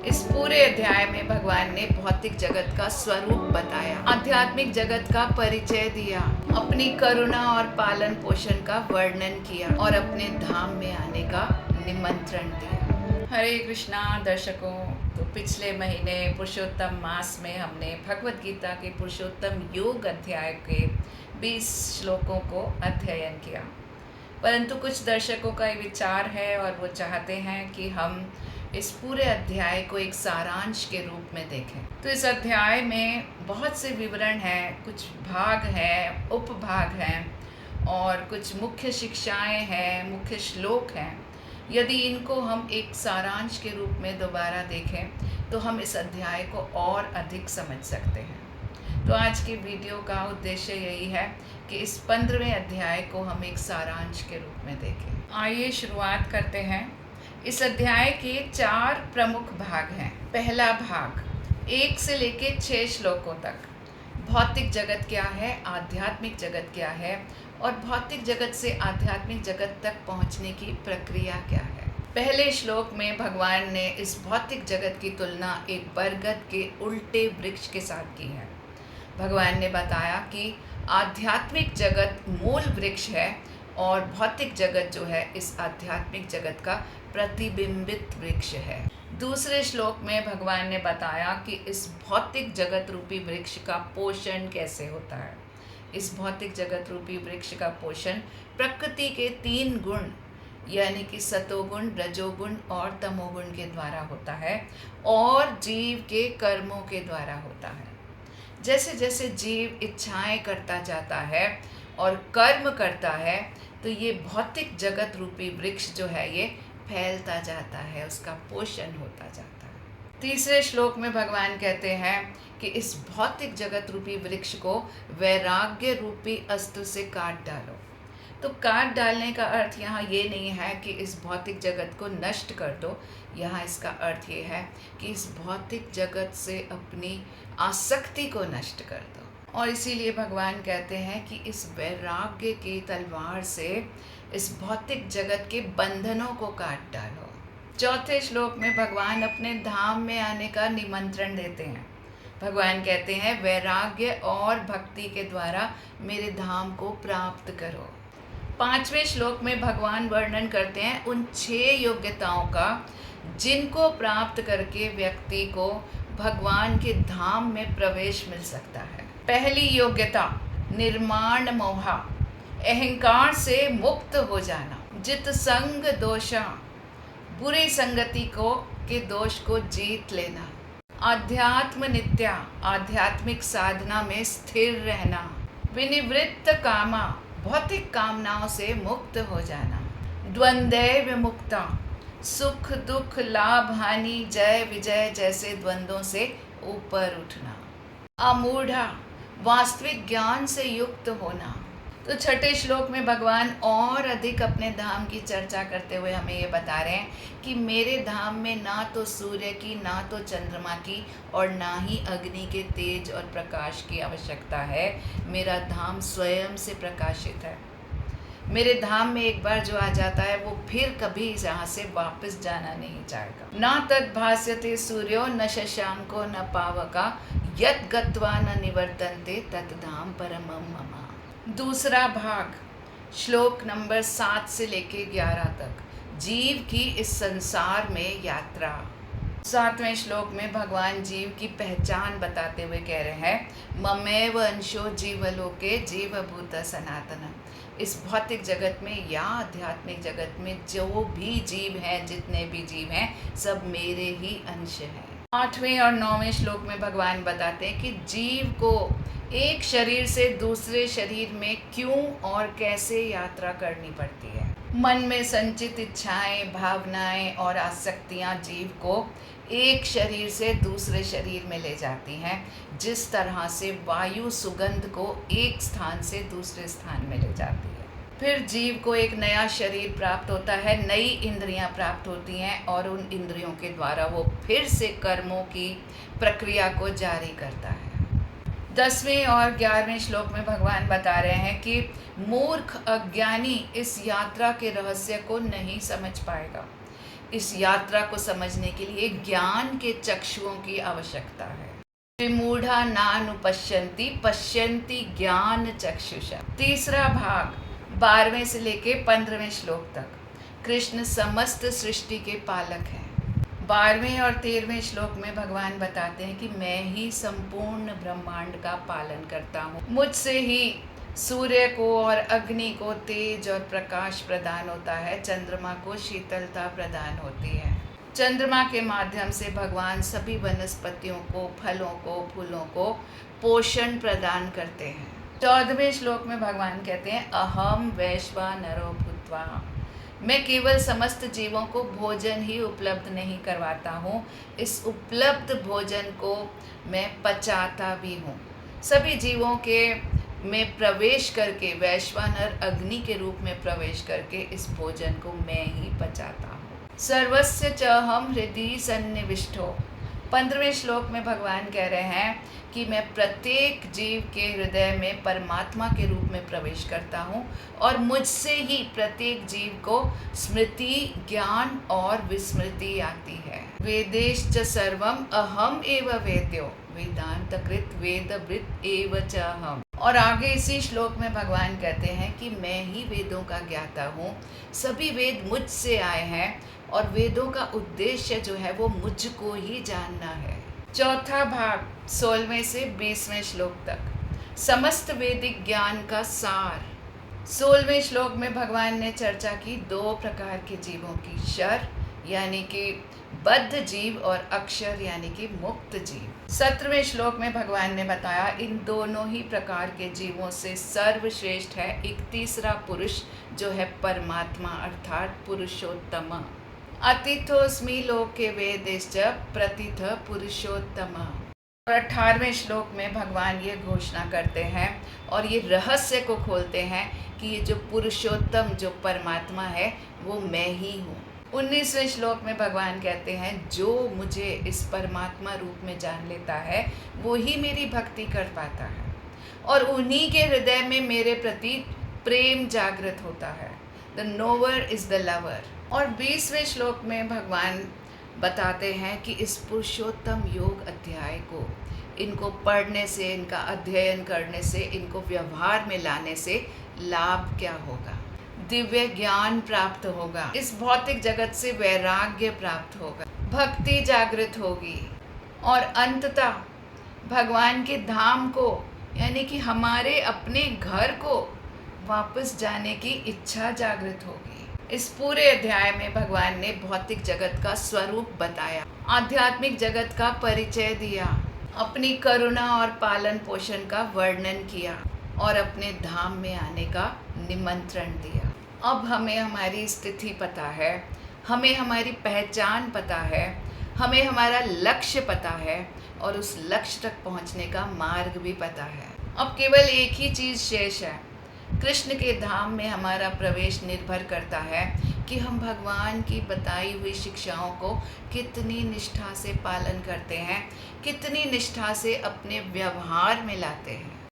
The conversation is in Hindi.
इस पूरे अध्याय में भगवान ने भौतिक जगत का स्वरूप बताया, आध्यात्मिक जगत का परिचय दिया, अपनी करुणा और पालन पोषण का वर्णन किया और अपने धाम में आने का निमंत्रण दिया। हरे कृष्णा दर्शकों, तो पिछले महीने पुरुषोत्तम मास में हमने भगवत गीता के पुरुषोत्तम योग अध्याय के 20 श्लोकों को अध्ययन किया, परंतु कुछ दर्शकों का ये विचार है और वो चाहते हैं कि हम इस पूरे अध्याय को एक सारांश के रूप में देखें। तो इस अध्याय में बहुत से विवरण हैं, कुछ भाग हैं, उपभाग हैं और कुछ मुख्य शिक्षाएं हैं, मुख्य श्लोक हैं। यदि इनको हम एक सारांश के रूप में दोबारा देखें तो हम इस अध्याय को और अधिक समझ सकते हैं। तो आज की वीडियो का उद्देश्य यही है कि इस 15वें अध्याय को हम एक सारांश के रूप में देखें। आइए शुरुआत करते हैं। इस अध्याय के 4 प्रमुख भाग हैं। पहला भाग 1 से लेके 6 श्लोकों तक, भौतिक जगत क्या है, आध्यात्मिक जगत क्या है और भौतिक जगत से आध्यात्मिक जगत तक पहुंचने की प्रक्रिया क्या है। पहले श्लोक में भगवान ने इस भौतिक जगत की तुलना एक बरगद के उल्टे वृक्ष के साथ की है। भगवान ने बताया कि आध्यात्मिक जगत मूल वृक्ष है और भौतिक जगत जो है इस आध्यात्मिक जगत का प्रतिबिंबित वृक्ष है। दूसरे श्लोक में भगवान ने बताया कि इस भौतिक जगत रूपी वृक्ष का पोषण कैसे होता है। इस भौतिक जगत रूपी वृक्ष का पोषण प्रकृति के 3 गुण यानी कि सतोगुण, रजोगुण और तमोगुण के द्वारा होता है और जीव के कर्मों के द्वारा होता है। जैसे जैसे जीव इच्छाएं करता जाता है और कर्म करता है तो ये भौतिक जगत रूपी वृक्ष जो है ये फैलता जाता है, उसका पोषण होता जाता है। तीसरे श्लोक में भगवान कहते हैं कि इस भौतिक जगत रूपी वृक्ष को वैराग्य रूपी अस्त्र से काट डालो। तो काट डालने का अर्थ यहाँ ये नहीं है कि इस भौतिक जगत को नष्ट कर दो, यहाँ इसका अर्थ ये है कि इस भौतिक जगत से अपनी आसक्ति को नष्ट कर दो। और इसीलिए भगवान कहते हैं कि इस वैराग्य की तलवार से इस भौतिक जगत के बंधनों को काट डालो। चौथे श्लोक में भगवान अपने धाम में आने का निमंत्रण देते हैं। भगवान कहते हैं वैराग्य और भक्ति के द्वारा मेरे धाम को प्राप्त करो। 5वें श्लोक में भगवान वर्णन करते हैं उन 6 योग्यताओं का जिनको प्राप्त करके व्यक्ति को भगवान के धाम में प्रवेश मिल सकता है। पहली योग्यता निर्माण मोहा, अहंकार से मुक्त हो जाना, जित संग दोषा, बुरी संगति के दोष को जीत लेना, आध्यात्म नित्या, आध्यात्मिक साधना में स्थिर रहना, विनिवृत्त कामा, भौतिक कामनाओं से मुक्त हो जाना, द्वंद्व विमुक्ता, सुख दुख लाभ हानि जय विजय जैसे द्वंद्वों से ऊपर उठना, अमूढ़ा, वास्तविक ज्ञान से युक्त होना। तो छठे श्लोक में भगवान और अधिक अपने धाम की चर्चा करते हुए हमें ये बता रहे हैं कि मेरे धाम में ना तो सूर्य की, ना तो चंद्रमा की और ना ही अग्नि के तेज और प्रकाश की आवश्यकता है। मेरा धाम स्वयं से प्रकाशित है। मेरे धाम में एक बार जो आ जाता है वो फिर कभी यहाँ से वापस जाना नहीं चाहेगा। ना तद भास्यते सूर्यो न शशांको न पावका, यत् गत्वा न निवर्तन्ते तत् धाम परमं मम। दूसरा भाग श्लोक नंबर 7 से लेके 11 तक, जीव की इस संसार में यात्रा। 7वें श्लोक में भगवान जीव की पहचान बताते हुए कह रहे हैं ममेव अंशो जीवलोके जीवभूत सनातन। इस भौतिक जगत में या आध्यात्मिक जगत में जो भी जीव हैं, जितने भी जीव हैं, सब मेरे ही अंश हैं। 8वें और 9वें श्लोक में भगवान बताते हैं कि जीव को एक शरीर से दूसरे शरीर में क्यों और कैसे यात्रा करनी पड़ती है। मन में संचित इच्छाएं, भावनाएं और आसक्तियां जीव को एक शरीर से दूसरे शरीर में ले जाती हैं, जिस तरह से वायु सुगंध को एक स्थान से दूसरे स्थान में ले जाती है। फिर जीव को एक नया शरीर प्राप्त होता है, नई इंद्रियां प्राप्त होती हैं और उन इंद्रियों के द्वारा वो फिर से कर्मों की प्रक्रिया को जारी करता है। 10वें और 11वें श्लोक में भगवान बता रहे हैं कि मूर्ख अज्ञानी इस यात्रा के रहस्य को नहीं समझ पाएगा। इस यात्रा को समझने के लिए ज्ञान के चक्षुओं की आवश्यकता है। विमूढ़ा नानुपश्यन्ति पश्यन्ति ज्ञान चक्षुषा। तीसरा भाग 12वें से लेके 15वें श्लोक तक। कृष्ण समस्त सृष्टि के पालक हैं। 12वें और 13वें श्लोक में भगवान बताते हैं कि मैं ही संपूर्ण ब्रह्मांड का पालन करता हूँ। मुझसे ही सूर्य को और अग्नि को तेज और प्रकाश प्रदान होता है, चंद्रमा को शीतलता प्रदान होती है। चंद्रमा के माध्यम से भगवान सभी वनस्पतियों को, फलों को, फूलों को पोषण प्रदान करते हैं। 14वें श्लोक में भगवान कहते हैं अहम वैश्वानरो भूत्वा। मैं केवल समस्त जीवों को भोजन ही उपलब्ध नहीं करवाता हूँ, इस उपलब्ध भोजन को मैं पचाता भी हूँ। सभी जीवों के में प्रवेश करके, वैश्वानर अग्नि के रूप में प्रवेश करके इस भोजन को मैं ही पचाता हूँ। सर्वस्य चहम हृदि सन्निविष्टो। 15वें श्लोक में भगवान कह रहे हैं कि मैं प्रत्येक जीव के हृदय में परमात्मा के रूप में प्रवेश करता हूँ और मुझसे ही प्रत्येक जीव को स्मृति, ज्ञान और विस्मृति आती है। वेदेश्च सर्वम अहम एव वेद्यो वेदांतकृत वेदवृत एव च अहम। और आगे इसी श्लोक में भगवान कहते हैं कि मैं ही वेदों का ज्ञाता हूँ, सभी वेद मुझसे आए हैं और वेदों का उद्देश्य जो है वो मुझको ही जानना है। चौथा भाग 16वें से 20वें श्लोक तक। समस्त वैदिक ज्ञान का सार। 16वें श्लोक में भगवान ने चर्चा की 2 प्रकार के जीवों की, शर यानी कि बद्ध जीव और अक्षर यानी कि मुक्त जीव। 17वें श्लोक में भगवान ने बताया इन दोनों ही प्रकार के जीवों से सर्वश्रेष्ठ है एक तीसरा पुरुष जो है परमात्मा अर्थात पुरुषोत्तम। अतिथोस्मि लोके वेदेश्च प्रतिथ पुरुषोत्तम। और 18वें श्लोक में भगवान ये घोषणा करते हैं और ये रहस्य को खोलते हैं कि ये जो पुरुषोत्तम जो परमात्मा है वो मैं ही हूँ। 19वें श्लोक में भगवान कहते हैं जो मुझे इस परमात्मा रूप में जान लेता है वो ही मेरी भक्ति कर पाता है और उन्हीं के हृदय में मेरे प्रति प्रेम जागृत होता है। The nowhere is the lover. और 20वें श्लोक में भगवान बताते हैं कि इस पुरुषोत्तम योग अध्याय को, इनको पढ़ने से, इनका अध्ययन करने से, इनको व्यवहार में लाने से लाभ क्या होगा। दिव्य ज्ञान प्राप्त होगा, इस भौतिक जगत से वैराग्य प्राप्त होगा, भक्ति जागृत होगी और अंततः भगवान के धाम को यानी कि हमारे अपने घर को वापस जाने की इच्छा जागृत होगी। इस पूरे अध्याय में भगवान ने भौतिक जगत का स्वरूप बताया, आध्यात्मिक जगत का परिचय दिया, अपनी करुणा और पालन पोषण का वर्णन किया और अपने धाम में आने का निमंत्रण दिया। अब हमें हमारी स्थिति पता है, हमें हमारी पहचान पता है, हमें हमारा लक्ष्य पता है और उस लक्ष्य तक पहुंचने का मार्ग भी पता है। अब केवल एक ही चीज़ शेष है, कृष्ण के धाम में हमारा प्रवेश निर्भर करता है कि हम भगवान की बताई हुई शिक्षाओं को कितनी निष्ठा से पालन करते हैं, कितनी निष्ठा से अपने व्यवहार में लाते हैं।